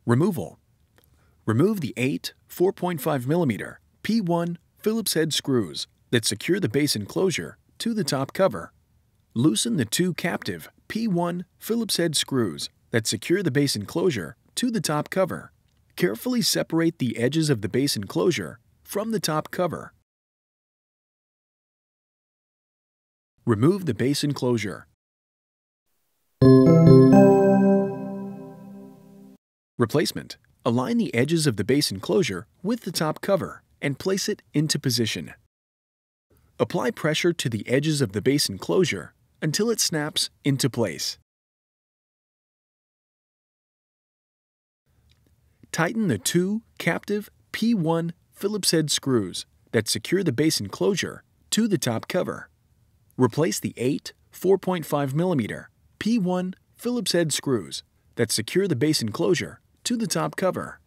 Removal. Remove the 8 4.5mm P1 Phillips head screws that secure the base enclosure to the top cover. Loosen the 2 captive P1 Phillips head screws that secure the base enclosure to the top cover. Carefully separate the edges of the base enclosure from the top cover. Remove the base enclosure. Replacement. Align the edges of the base enclosure with the top cover and place it into position. Apply pressure to the edges of the base enclosure until it snaps into place. Tighten the 2 captive P1 Phillips head screws that secure the base enclosure to the top cover. Replace the 8 4.5mm P1 Phillips head screws that secure the base enclosure to the top cover.